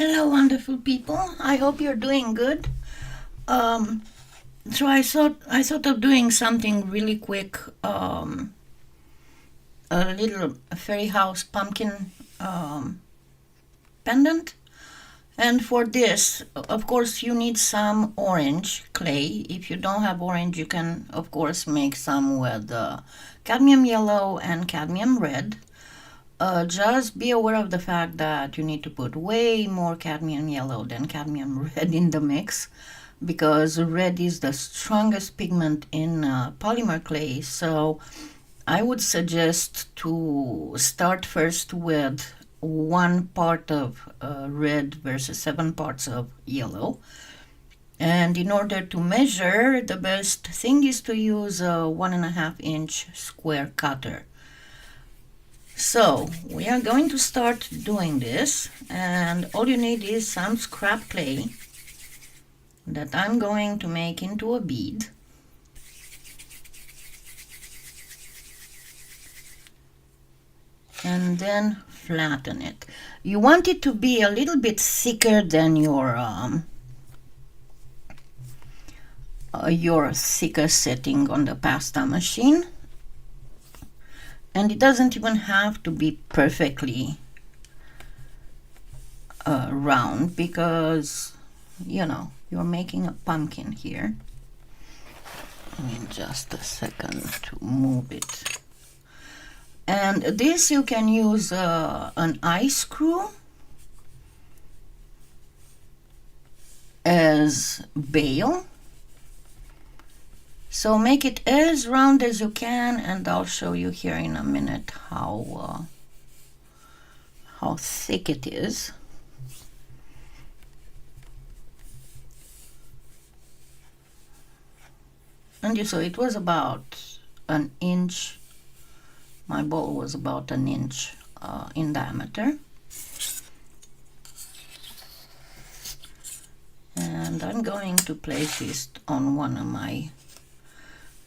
Hello, wonderful people. I hope you're doing good. Um, so I thought of doing something really quick. A little fairy house pumpkin pendant. And for this, of course, you need some orange clay. If you don't have orange, you can, of course, make some with cadmium yellow and cadmium red. Just be aware of the fact that you need to put way more cadmium yellow than cadmium red in the mix because red is the strongest pigment in polymer clay. So I would suggest to start first with 1 part of red versus 7 parts of yellow. And in order to measure, the best thing is to use a 1.5-inch square cutter. So we are going to start doing this, and all you need is some scrap clay that I'm going to make into a bead. And then flatten it. You want it to be a little bit thicker than your thicker setting on the pasta machine. And it doesn't even have to be perfectly round because, you're making a pumpkin here. In just a second to move it. And this you can use an eye screw as bail. So make it as round as you can, and I'll show you here in a minute how thick it is. And you saw it was about an inch. My ball was about an inch in diameter. And I'm going to place this on one of my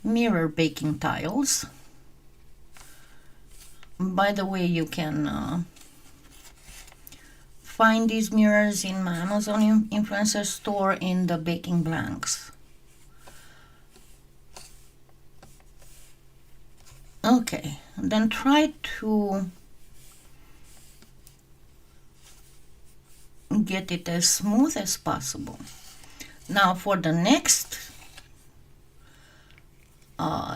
mirror baking tiles. By the way, you can find these mirrors in my Amazon influencer store in the baking blanks. Okay, then try to get it as smooth as possible. Now for the next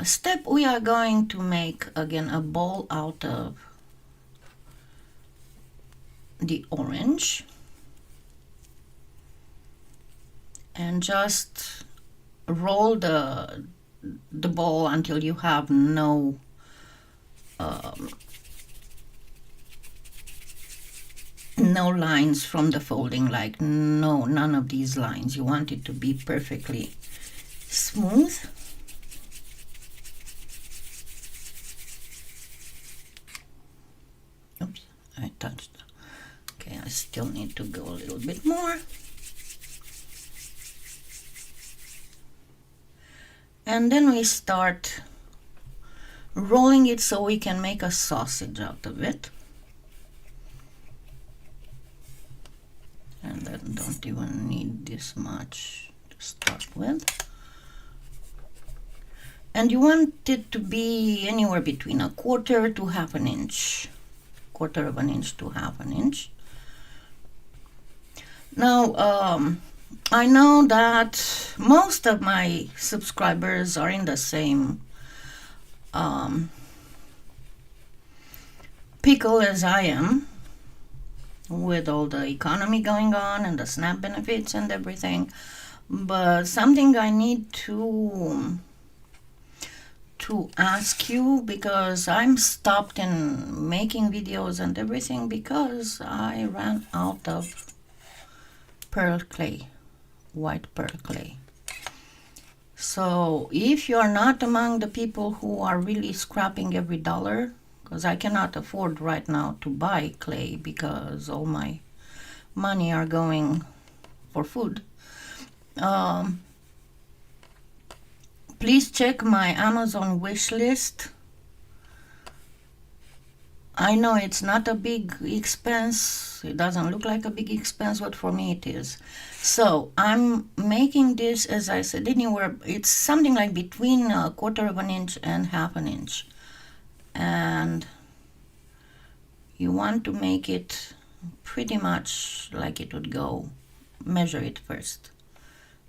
step, we are going to make again a ball out of the orange and just roll the ball until you have no lines from the folding, like none of these lines. You want it to be perfectly smooth. Oops, I touched. Okay, I still need to go a little bit more. And then we start rolling it so we can make a sausage out of it. And then don't even need this much to start with. And you want it to be anywhere between 1/4 to 1/2 inch. 1/4 of an inch to 1/2 inch. Now, I know that most of my subscribers are in the same pickle as I am, with all the economy going on and the SNAP benefits and everything. But something I need to ask you, because I'm stopped in making videos and everything because I ran out of pearl clay, white pearl clay. So if you're not among the people who are really scrapping every dollar, because I cannot afford right now to buy clay because all my money are going for food, please check my Amazon wish list. I know it's not a big expense. It doesn't look like a big expense, but for me it is. So I'm making this, as I said, anywhere. It's something like between a quarter of an inch and half an inch. And you want to make it pretty much like it would go. Measure it first,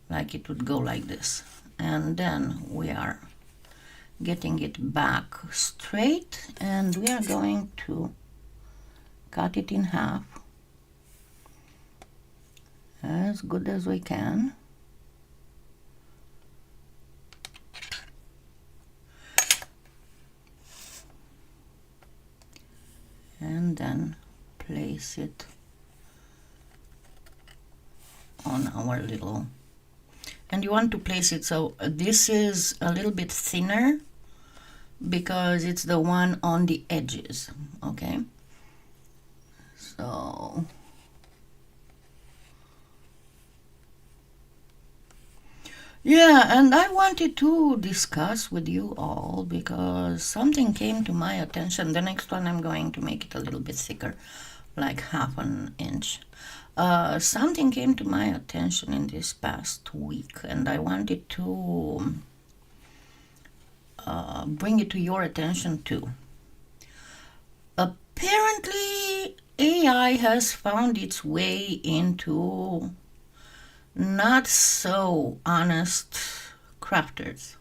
like it would go like this. And then we are getting it back straight, and we are going to cut it in half as good as we can. And then place it on our little, and you want to place it so this is a little bit thinner because it's the one on the edges, okay? So yeah, and I wanted to discuss with you all because something came to my attention. The next one I'm going to make it a little bit thicker, like half an inch. Something came to my attention in this past week, and I wanted to bring it to your attention too. Apparently, AI has found its way into not so honest crafters.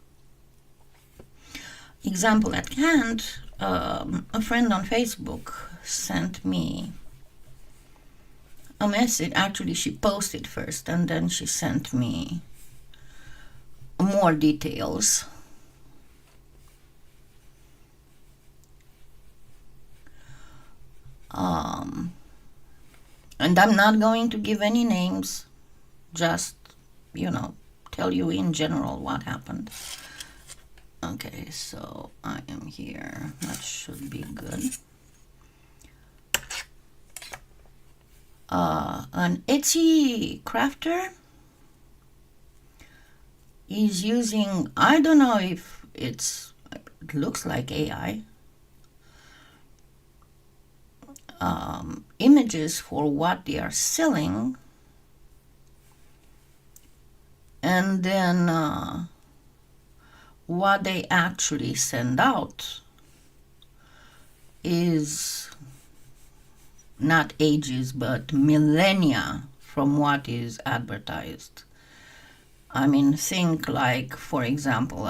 Example at hand, a friend on Facebook sent me a message. Actually, she posted first and then she sent me more details. And I'm not going to give any names, just, tell you in general what happened. Okay, so I am here. That should be good. An Etsy crafter is using, I don't know if it looks like AI, images for what they are selling, and then what they actually send out is not ages but millennia from what is advertised. I mean, think like, for example,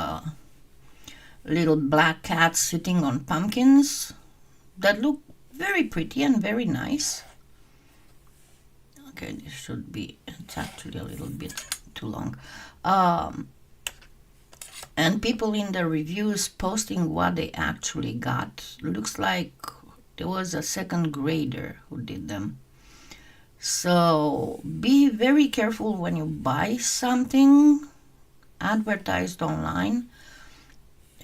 little black cats sitting on pumpkins that look very pretty and very nice. Okay, this should be, it's actually a little bit too long. And people in the reviews posting what they actually got. Looks like there was a second grader who did them. So be very careful when you buy something advertised online.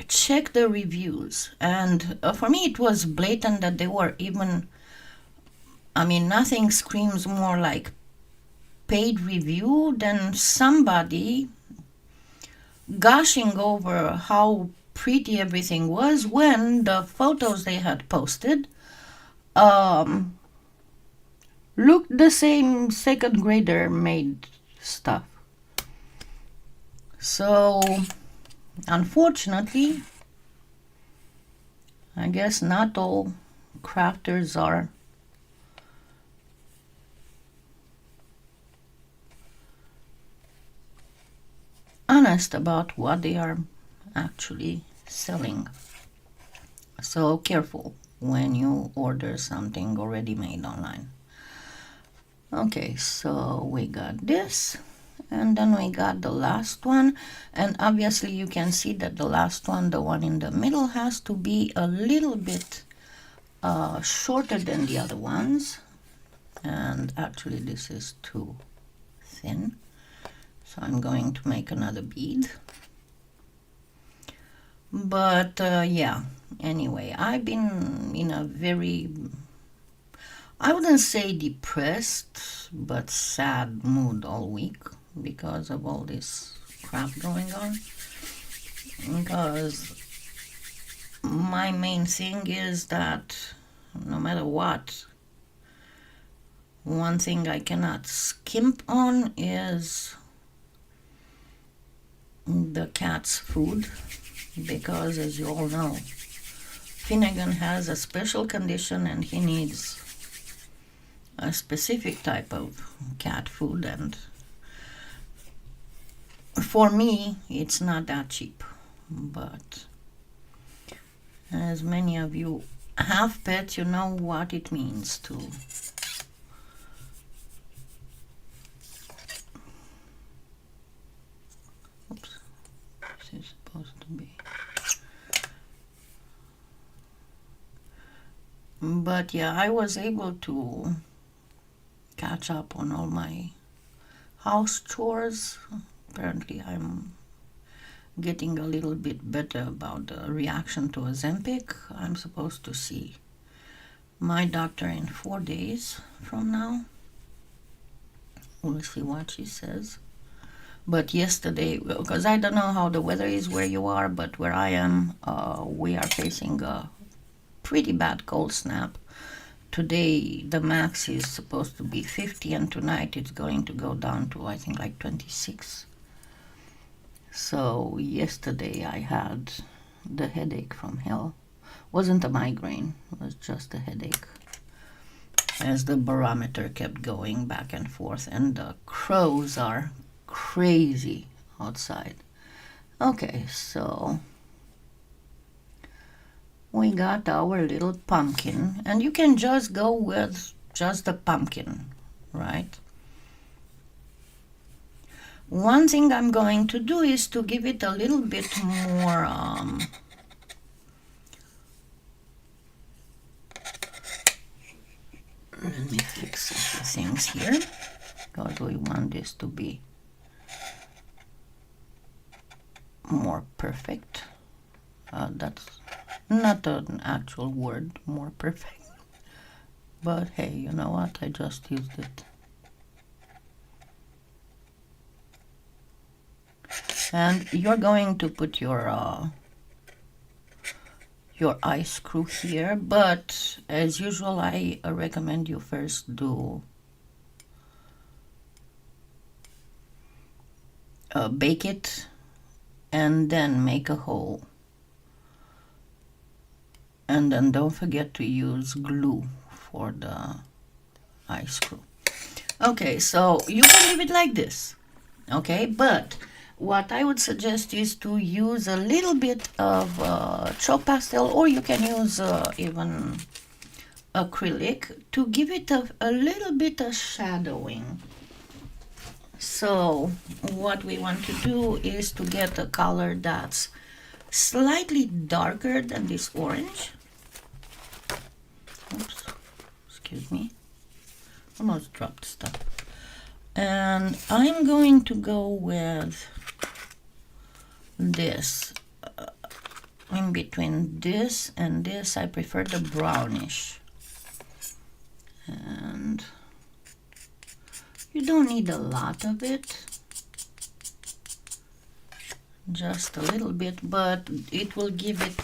Check the reviews. And for me it was blatant that they were even, nothing screams more like paid review than somebody gushing over how pretty everything was when the photos they had posted looked the same second grader made stuff. So unfortunately, I guess not all crafters are honest about what they are actually selling. So careful when you order something already made online. Okay, so we got this, and then we got the last one, and obviously you can see that the last one, the one in the middle, has to be a little bit shorter than the other ones, and actually this is too thin, so I'm going to make another bead. But yeah, anyway, I've been in a very, I wouldn't say depressed, but sad mood all week because of all this crap going on. Because my main thing is that no matter what. One thing I cannot skimp on is the cat's food, because as you all know, Finnegan has a special condition and he needs a specific type of cat food, and for me it's not that cheap. But as many of you have pets, you know what it means to this is supposed to be. But yeah, I was able to catch up on all my house chores. Apparently I'm getting a little bit better about the reaction to Ozempic. I'm supposed to see my doctor in 4 days from now. We'll see what she says. But yesterday, because I don't know how the weather is where you are, but where I am, we are facing a pretty bad cold snap. Today the max is supposed to be 50, and tonight it's going to go down to, I think, like 26. So yesterday I had the headache from hell. Wasn't a migraine, it was just a headache, as the barometer kept going back and forth, and the crows are crazy outside. Okay, so we got our little pumpkin, and you can just go with just the pumpkin, right? One thing I'm going to do is to give it a little bit more let me fix a few things here, because we want this to be more perfect. That's not an actual word, more perfect. But hey, you know what? I just used it. And you're going to put your eye screw here, but as usual, I recommend you first do bake it and then make a hole. And then don't forget to use glue for the eye screw. Okay, so you can leave it like this, okay? But what I would suggest is to use a little bit of chalk pastel, or you can use even acrylic to give it a little bit of shadowing. So what we want to do is to get a color that's slightly darker than this orange. Oops, excuse me. Almost dropped stuff. And I'm going to go with this. In between this and this, I prefer the brownish. And you don't need a lot of it. Just a little bit, but it will give it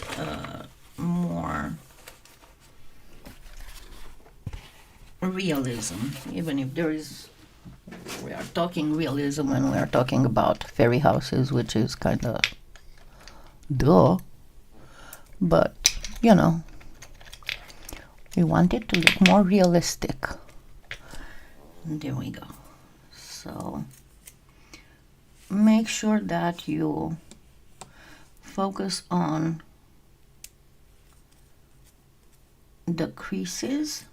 more realism, even if there is, we are talking realism when we are talking about fairy houses, which is kind of duh, but you know, we want it to look more realistic. And there we go. So make sure that you focus on the creases.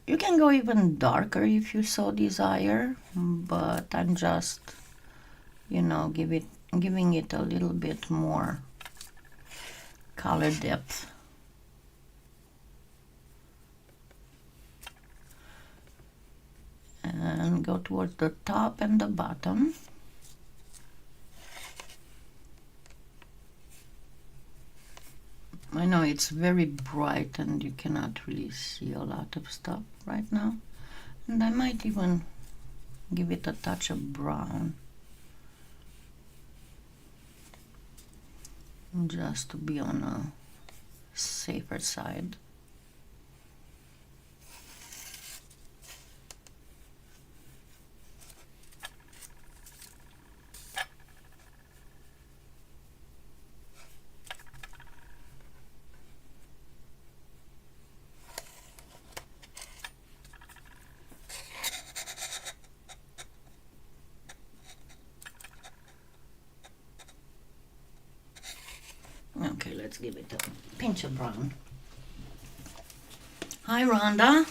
You can go even darker if you so desire, but I'm just, you know, giving it a little bit more color depth. And go towards the top and the bottom. I know it's very bright and you cannot really see a lot of stuff right now. And I might even give it a touch of brown, just to be on a safer side. Okay, let's give it a pinch of brown. Hi, Rhonda.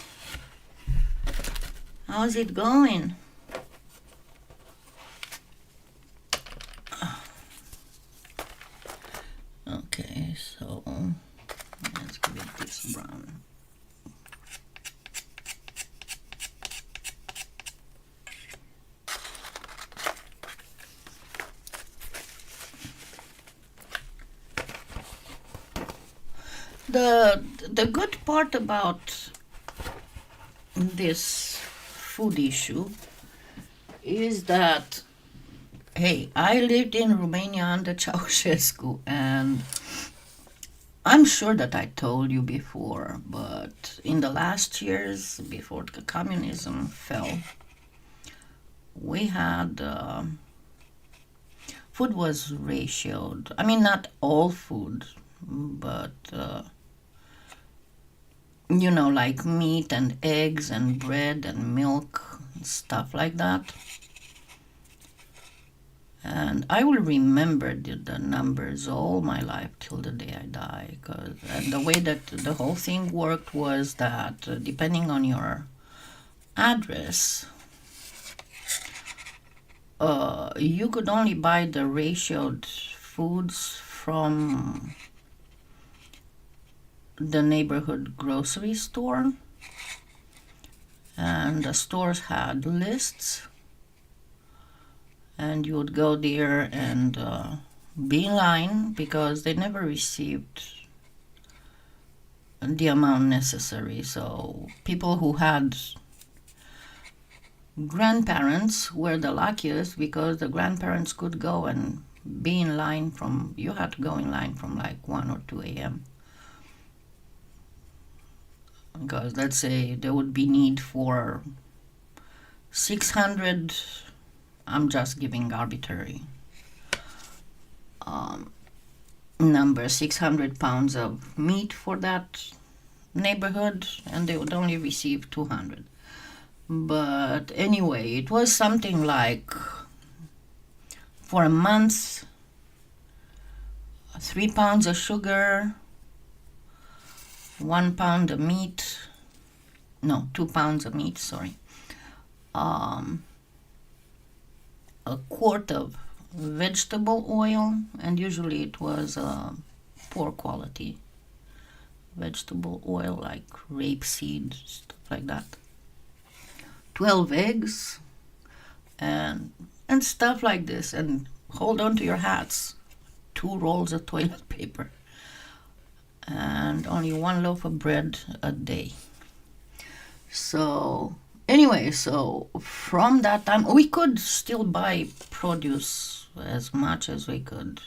How's it going? Okay, so let's give it this brown. The good part about this food issue is that, hey, I lived in Romania under Ceausescu, and I'm sure that I told you before, but in the last years before the communism fell, we had food was ratioed. I mean, not all food, but you know, like meat and eggs and bread and milk, stuff like that. And I will remember the numbers all my life till the day I die. And the way that the whole thing worked was that depending on your address, you could only buy the ratioed foods from the neighborhood grocery store, and the stores had lists, and you would go there and be in line because they never received the amount necessary. So people who had grandparents were the luckiest because the grandparents could go and be in line from, you had to go in line from like 1 or 2 a.m. Because let's say there would be need for 600, I'm just giving arbitrary number, 600 pounds of meat for that neighborhood, and they would only receive 200. But anyway, it was something like for a month, 3 pounds of sugar, 1 pound of meat, no, 2 pounds of meat, sorry, a quart of vegetable oil, and usually it was poor quality vegetable oil like rapeseed, stuff like that. 12 eggs and stuff like this, and hold on to your hats, 2 rolls of toilet paper, and only 1 loaf of bread a day. So anyway, so from that time we could still buy produce as much as we could,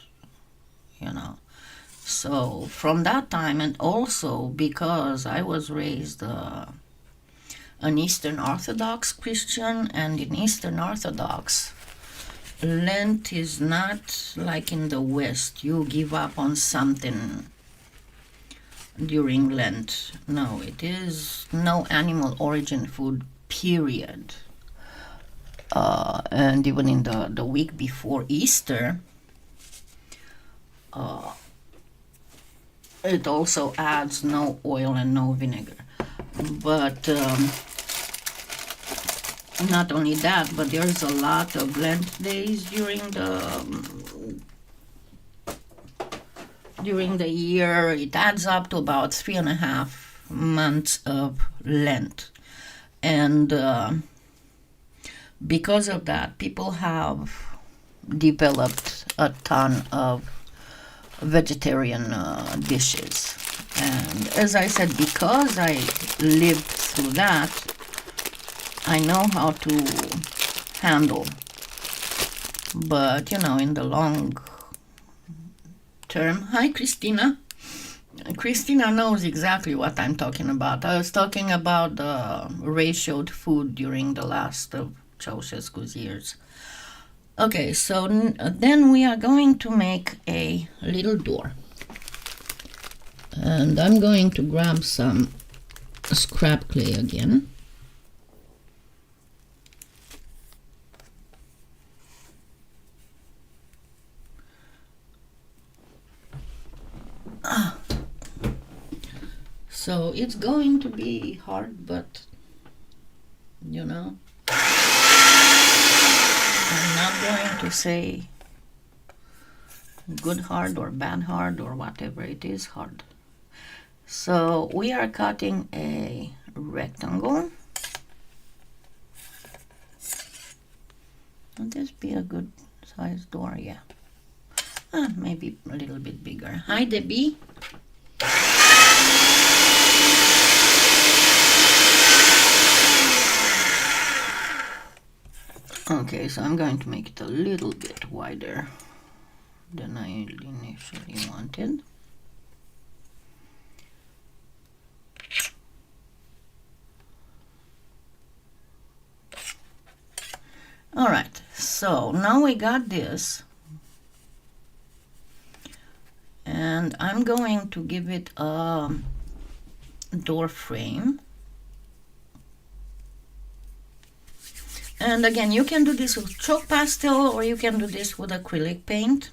you know. So from that time, and also because I was raised an Eastern Orthodox Christian, and in Eastern Orthodox, Lent is not like in the West, you give up on something during Lent. No, it is no animal origin food, period. And even in the week before Easter, it also adds no oil and no vinegar. But not only that, but there's a lot of Lent days during the year. It adds up to about 3.5 months of Lent. And because of that, people have developed a ton of vegetarian dishes. And as I said, because I lived through that, I know how to handle. But, you know, in the long term, hi Christina, Christina knows exactly what I'm talking about. I was talking about the ratioed food during the last of Ceausescu's years. Okay, so then we are going to make a little door. And I'm going to grab some scrap clay again. So it's going to be hard, but you know, I'm not going to say good hard or bad hard or whatever, it is hard. So we are cutting a rectangle. Would this be a good size door? Yeah. Maybe a little bit bigger. Hi, Debbie. Okay, so I'm going to make it a little bit wider than I initially wanted. All right, so now we got this, and I'm going to give it a door frame. And again, you can do this with chalk pastel or you can do this with acrylic paint.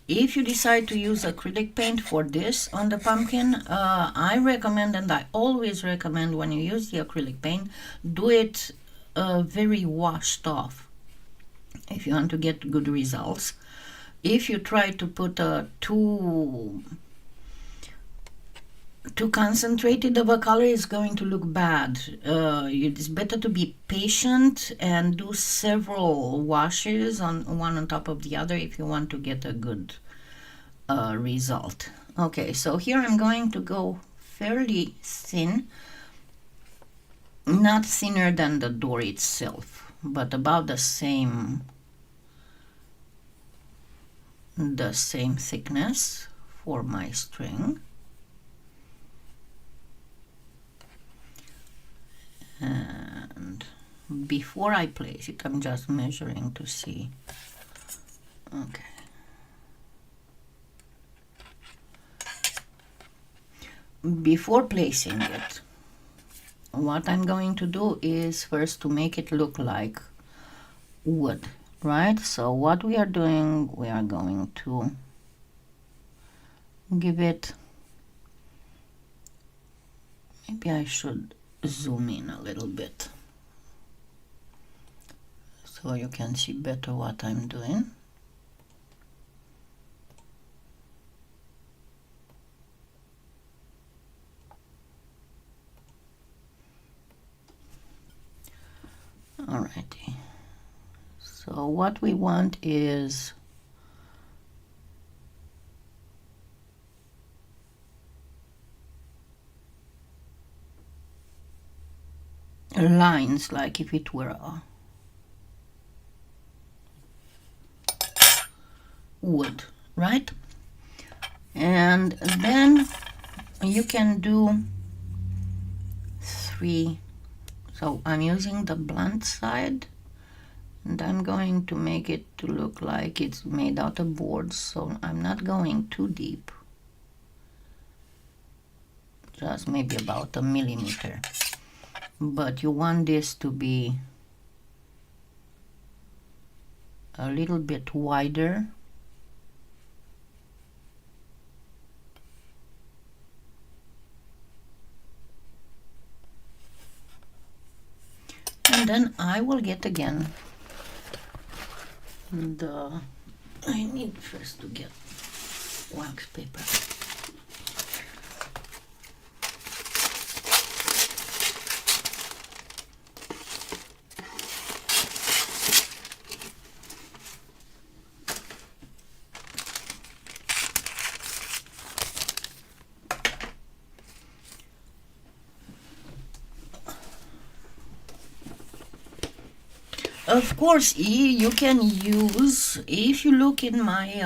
If you decide to use acrylic paint for this on the pumpkin, I recommend, and I always recommend when you use the acrylic paint, do it very washed off if you want to get good results. If you try to put too concentrated of a color, is going to look bad. It's better to be patient and do several washes on one on top of the other if you want to get a good result. Okay, so here I'm going to go fairly thin, not thinner than the door itself, but about the same thickness for my string. And before I place it, I'm just measuring to see. Okay. Before placing it, what I'm going to do is first to make it look like wood, right? So what we are doing, we are going to give it, maybe I should zoom in a little bit so you can see better what I'm doing. Alrighty, so what we want is lines, like if it were a wood, right? And then you can do 3. So I'm using the blunt side, and I'm going to make it to look like it's made out of boards, so I'm not going too deep, just maybe about 1 millimeter. But you want this to be a little bit wider. And then I will get again I need first to get wax paper. Of course, you can use, if you look in my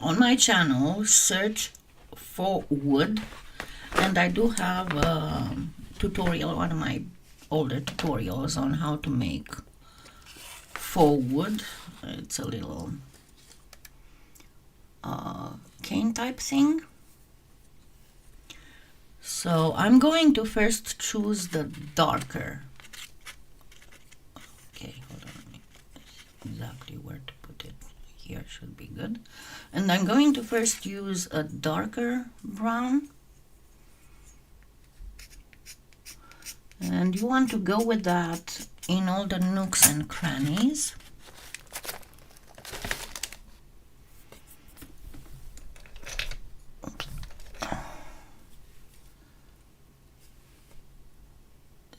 on my channel, search for wood, and I do have a tutorial, one of my older tutorials on how to make faux wood. It's a little cane type thing. So I'm going to first choose the darker. Okay, hold on, exactly where to put it. Here should be good. And I'm going to first use a darker brown. And you want to go with that in all the nooks and crannies.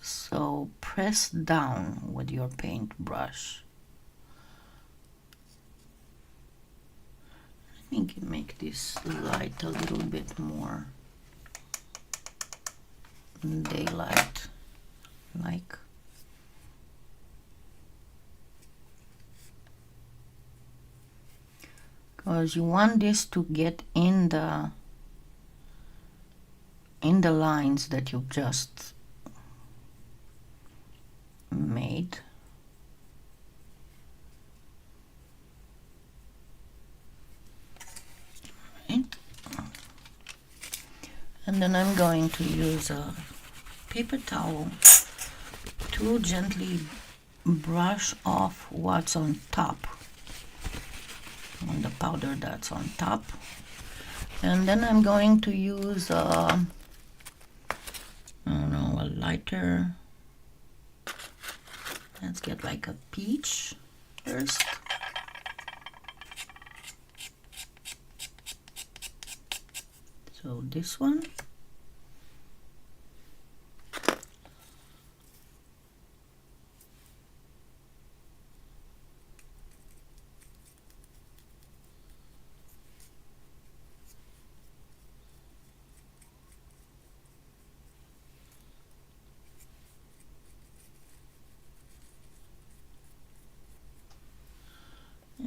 So press down with your paintbrush. Let me make this light a little bit more daylight like. Because you want this to get in the lines that you've just made. Right. And then I'm going to use a paper towel to gently brush off what's on top, on the powder that's on top. And then I'm going to use I don't know, a lighter. Let's get like a peach first. So this one.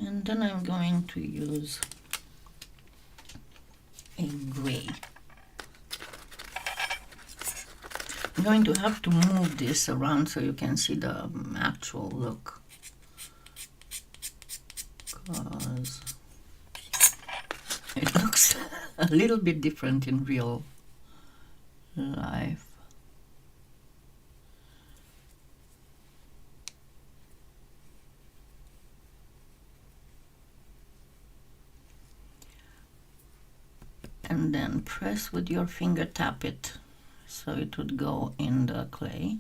And then I'm going to use a gray. I'm going to have to move this around so you can see the actual look, because it looks a little bit different in real life. And then press with your finger, tap it so it would go in the clay.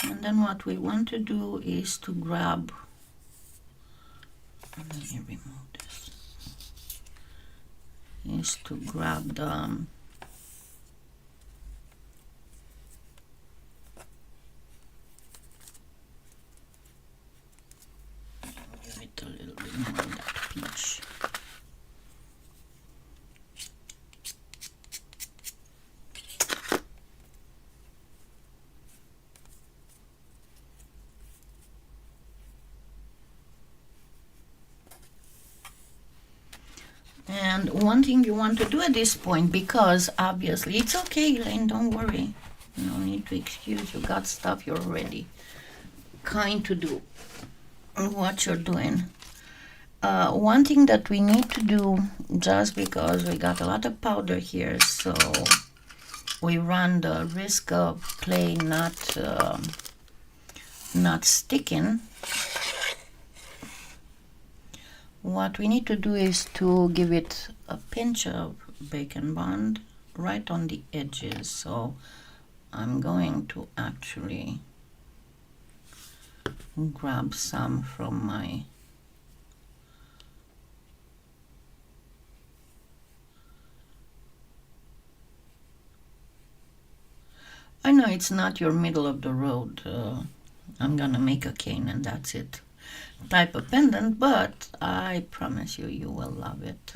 And then what we want to do is to grab, let me remove this, is to grab the a little bit more of that peach. And one thing you want to do at this point, because obviously it's okay, Elaine, don't worry. No need to excuse, you got stuff you're already kind to do what you're doing. One thing that we need to do, just because we got a lot of powder here, so we run the risk of clay not sticking. What we need to do is to give it a pinch of Bacon Bond right on the edges. So I'm going to actually grab some from my I know it's not your middle of the road. I'm gonna make a cane and that's it type of pendant, but I promise you, you will love it.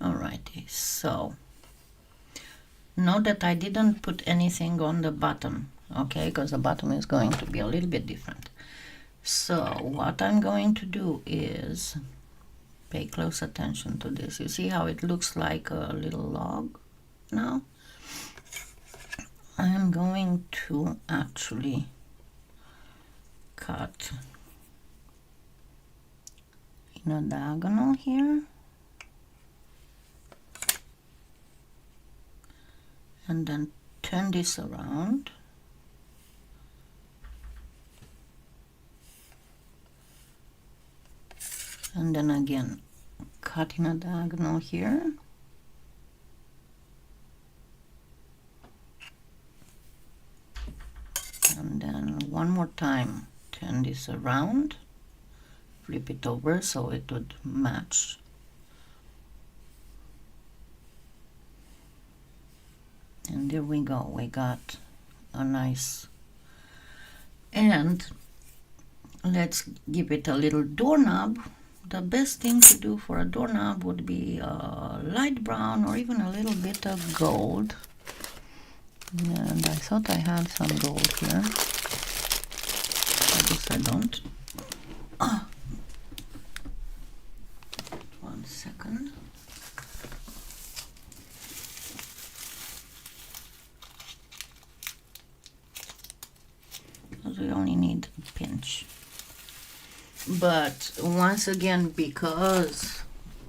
Alrighty, so note that I didn't put anything on the bottom, okay, because the bottom is going to be a little bit different. So what I'm going to do is pay close attention to this. You see how it looks like a little log now? I am going to actually cut in a diagonal here, and then turn this around, and then again cut in a diagonal here, and then one more time turn this around, flip it over so it would match. And there we go, we got a nice, and let's give it a little doorknob. The best thing to do for a doorknob would be a light brown or even a little bit of gold. And I thought I had some gold here. I guess I don't. Ah. 1 second. Because we only need a pinch. But once again, because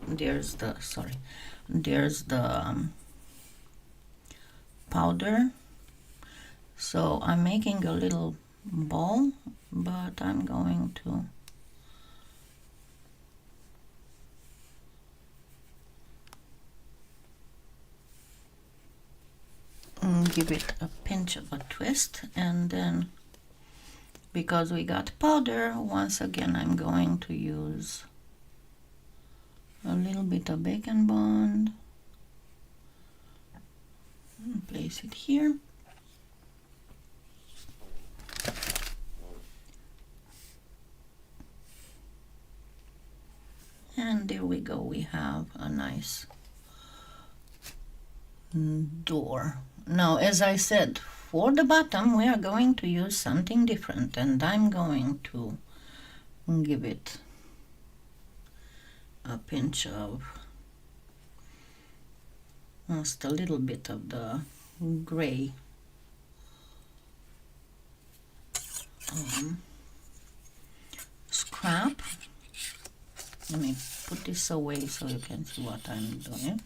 there's the powder, so I'm making a little ball, but I'm going to give it a pinch of a twist, and then because we got powder, once again I'm going to use a little bit of bacon bond and place it here. And there we go, we have a nice door. Now, as I said, for the bottom we are going to use something different, and I'm going to give it a pinch of just a little bit of the gray scrap. Let me put this away so you can see what I'm doing.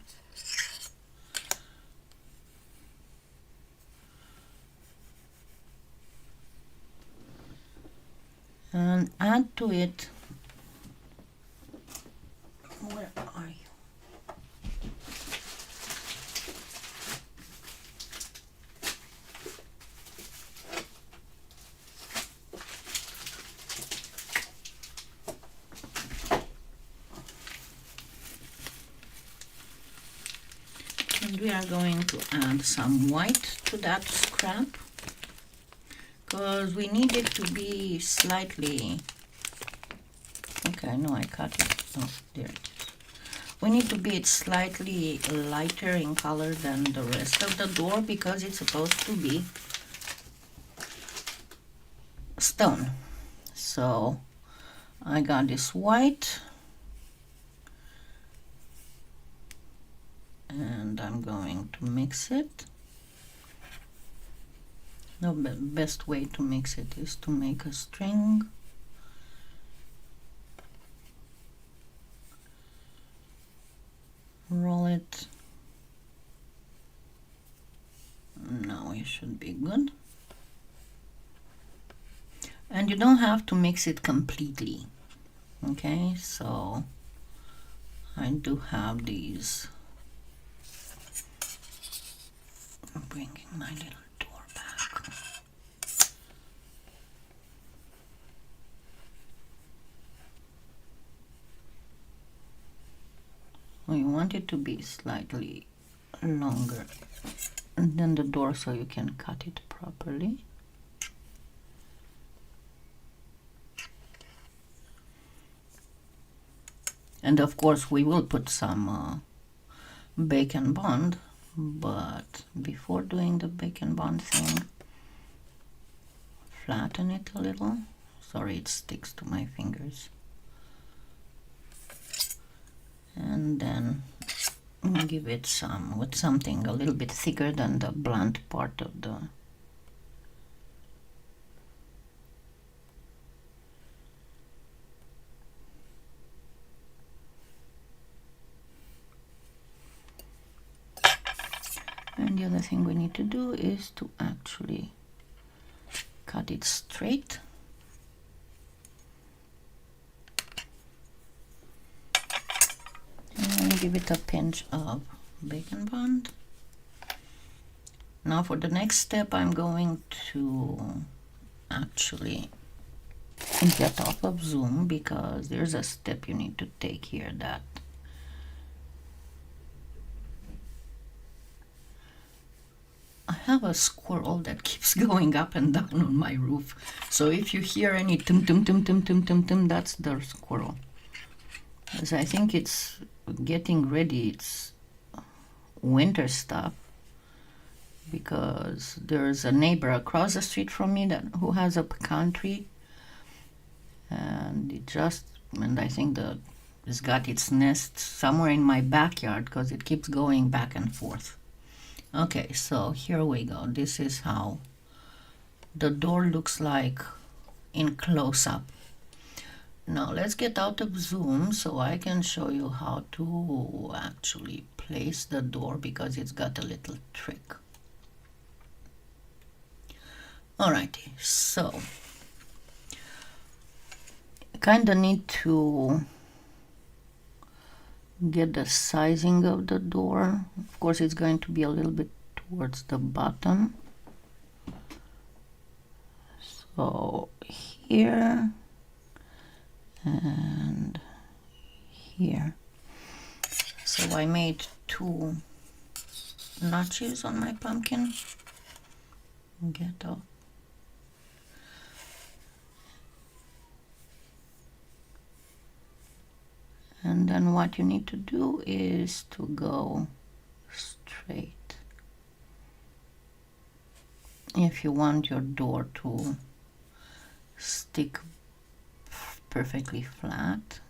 And add to it, where are you? And we are going to add some white to that scrap, because we need it to be slightly, okay, no, I cut it, oh, there it is. We need to be slightly lighter in color than the rest of the door, because it's supposed to be stone. So I got this white, and I'm going to mix it. The best way to mix it is to make a string. Roll it. Now it should be good. And you don't have to mix it completely. Okay, so I do have these. I'm bringing my little door back. We want it to be slightly longer than the door so you can cut it properly. And of course we will put some bake and bond, but before doing the bake and bond thing, flatten it a little. Sorry, it sticks to my fingers. And then give it some with something a little bit thicker than the blunt part of the and the other thing we need to do is to actually cut it straight. And give it a pinch of bacon bond. Now for the next step, I'm going to actually get off of Zoom because there's a step you need to take here that I have a squirrel that keeps going up and down on my roof. So if you hear any tum tum tum tum tum tum tum, that's the squirrel. As I think it's getting ready, it's winter stuff, because there's a neighbor across the street from me who has a pecan tree, and I think it's got its nest somewhere in my backyard because it keeps going back and forth. Okay, so here we go. This is how the door looks like in close-up. Now let's get out of Zoom so I can show you how to actually place the door, because it's got a little trick. Alrighty, so kind of need to get the sizing of the door. Of course, it's going to be a little bit towards the bottom. So here and here. So I made 2 notches on my pumpkin. Get off. And then what you need to do is to go straight. If you want your door to stick perfectly flat.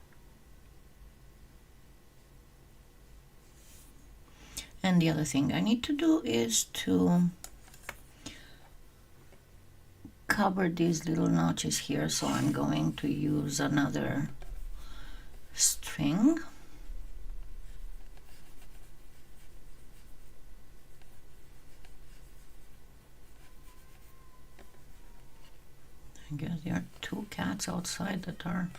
And the other thing I need to do is to cover these little notches here, so I'm going to use another string. I guess there are 2 cats outside that are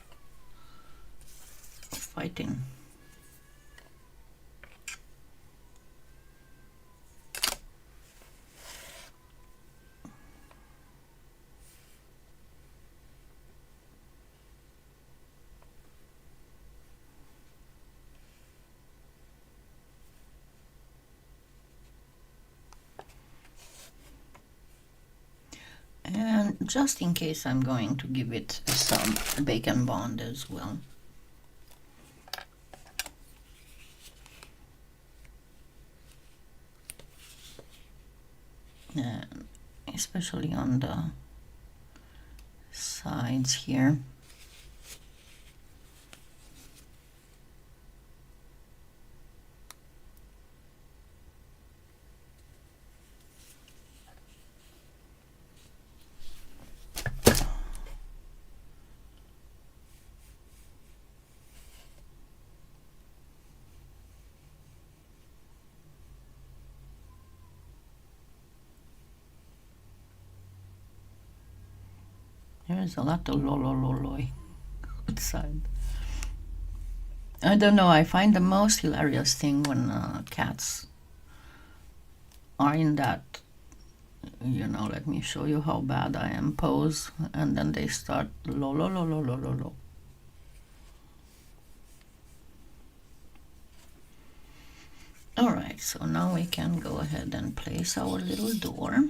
fighting. And just in case, I'm going to give it some bacon bond as well. And especially on the sides here. There's a lot of lolololoi outside. I don't know, I find the most hilarious thing when cats are in that, let me show you how bad I am pose, and then they start lololololololo. Alright, so now we can go ahead and place our little door.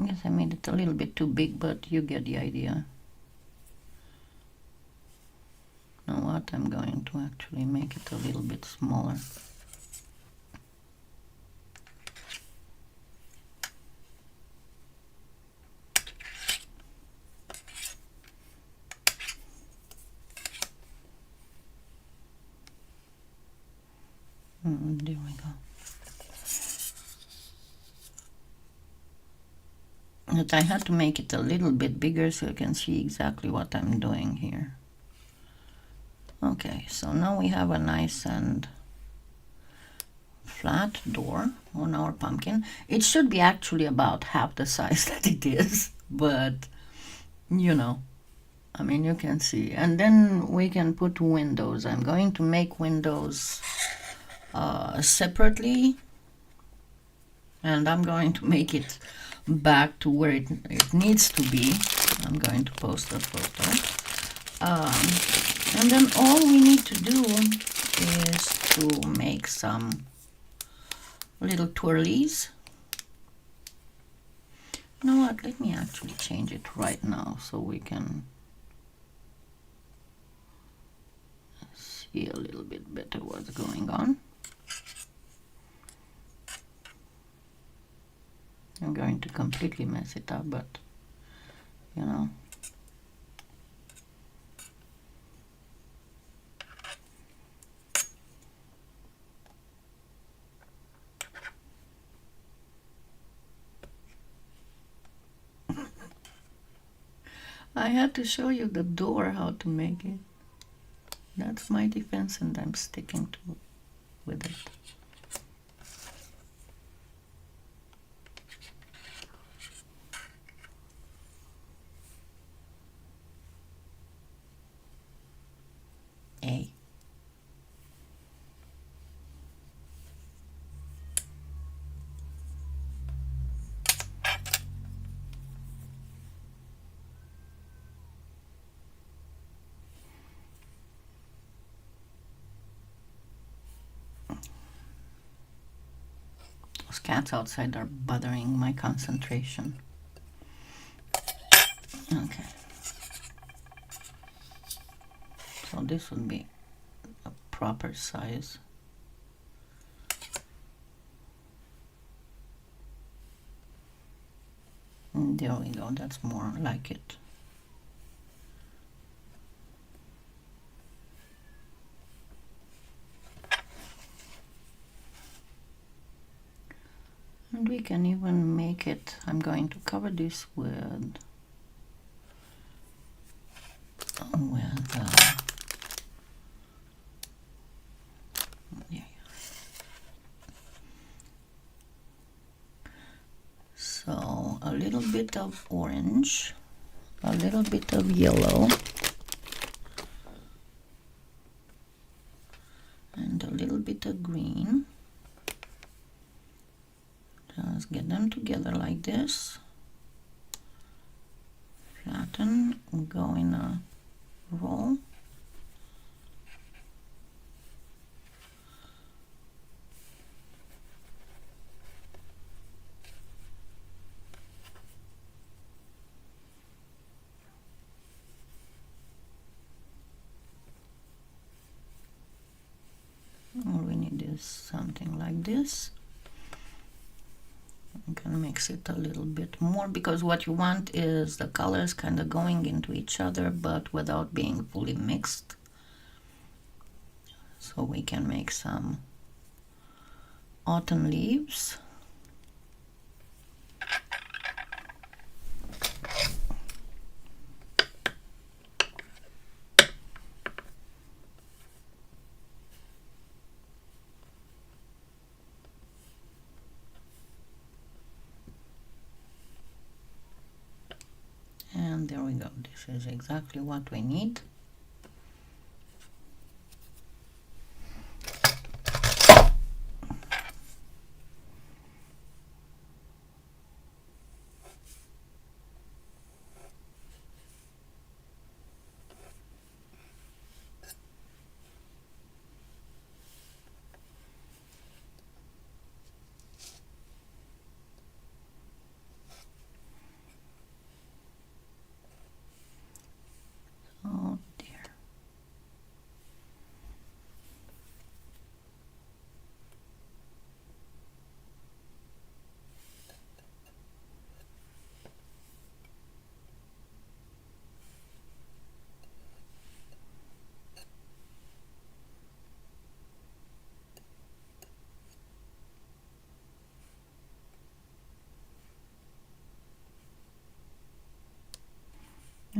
I guess I made it it a little bit too big, but you get the idea. You know what? I'm going to actually make it a little bit smaller. There we go. But I had to make it a little bit bigger so you can see exactly what I'm doing here. Okay, so now we have a nice and flat door on our pumpkin. It should be actually about half the size that it is, but you know, I mean, you can see. And then we can put windows. I'm going to make windows separately, and I'm going to make it back to where it needs to be. I'm going to post a photo. And then all we need to do is to make some little twirlies. You know what? Let me actually change it right now so we can see a little bit better what's going on. I'm going to completely mess it up, but you know. I had to show you the door, how to make it. That's my defense, and I'm sticking to with it. A. Those cats outside are bothering my concentration. Okay. So this would be a proper size. And there we go, that's more like it. And we can even make it, I'm going to cover this with yeah. So a little bit of orange, a little bit of yellow, and a little bit of green. Just get them together like this, flatten, go in a roll. All we need is something like this. You can mix it a little bit more, because what you want is the colors kind of going into each other but without being fully mixed. So we can make some autumn leaves. And there we go. This is exactly what we need.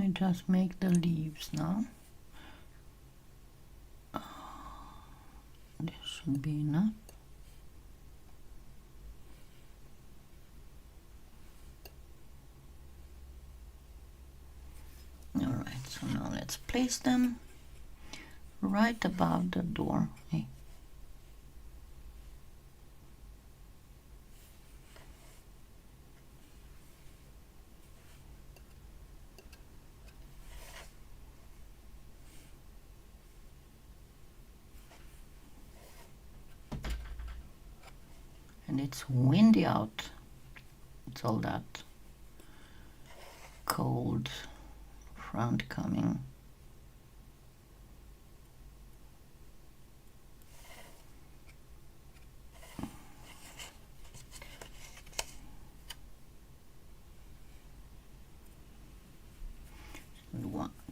I just make the leaves now. This should be enough. Alright, so now let's place them right above the door. Okay. And it's windy out. It's all that cold front coming.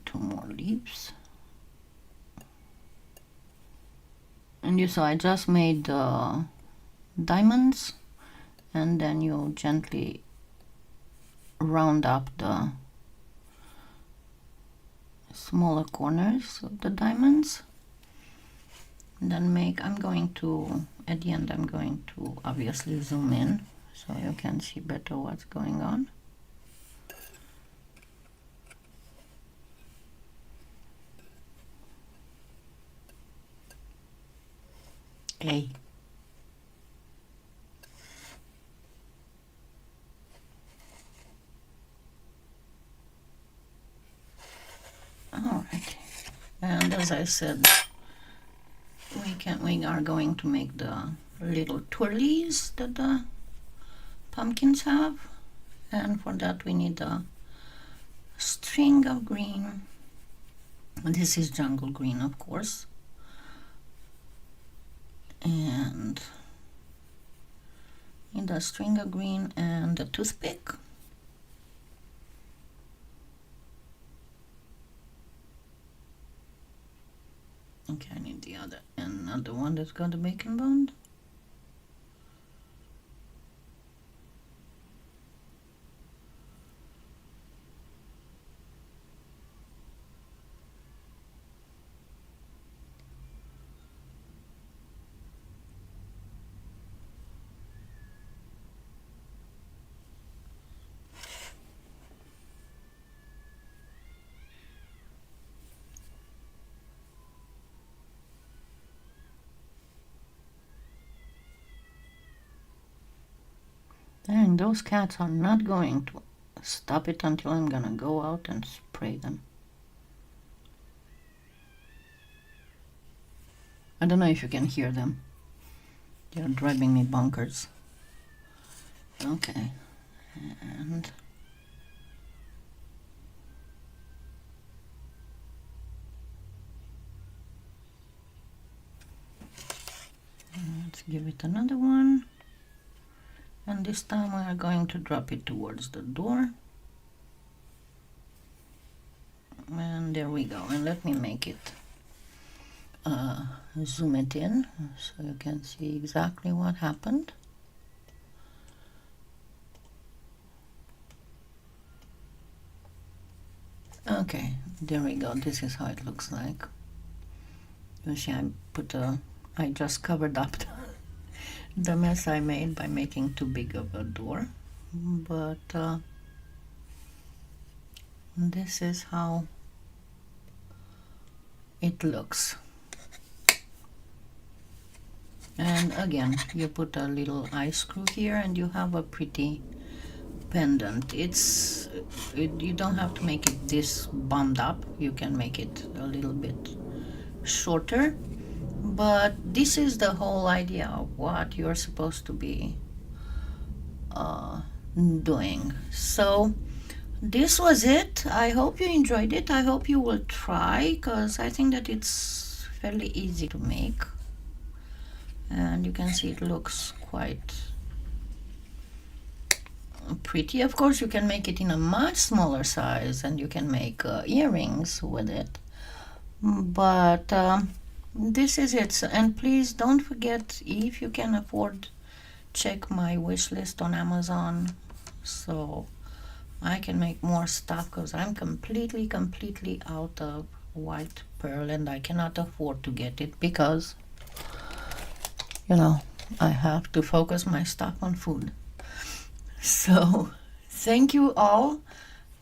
Two more leaves. And you saw I just made diamonds, and then you gently round up the smaller corners of the diamonds, and then I'm going to, at the end I'm going to obviously zoom in so you can see better what's going on. Okay. Alright, and as I said, we are going to make the little twirlies that the pumpkins have, and for that we need a string of green. This is jungle green, of course, and need a string of green and a toothpick. Okay, I need the another one that's got a bacon bond. Dang, those cats are not going to stop it until I'm gonna go out and spray them. I don't know if you can hear them. They're driving me bonkers. Okay, and let's give it another one. And this time we are going to drop it towards the door. And there we go. And let me make it, zoom it in so you can see exactly what happened. Okay, there we go. This is how it looks like. You see, I just covered up the mess I made by making too big of a door, but this is how it looks. And again, you put a little eye screw here and you have a pretty pendant. You don't have to make it this bummed up. You can make it a little bit shorter, but this is the whole idea of what you're supposed to be doing. So this was it. I hope you enjoyed it. I hope you will try, because I think that it's fairly easy to make, and you can see it looks quite pretty. Of course, you can make it in a much smaller size and you can make earrings with it, but this is it. And please don't forget, if you can afford, check my wish list on Amazon. So I can make more stuff because I'm completely out of white pearl and I cannot afford to get it because, you know, I have to focus my stuff on food. So, thank you all,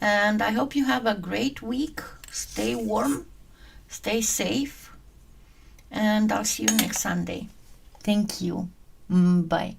and I hope you have a great week. Stay warm, stay safe, and I'll see you next Sunday. Thank you. Bye.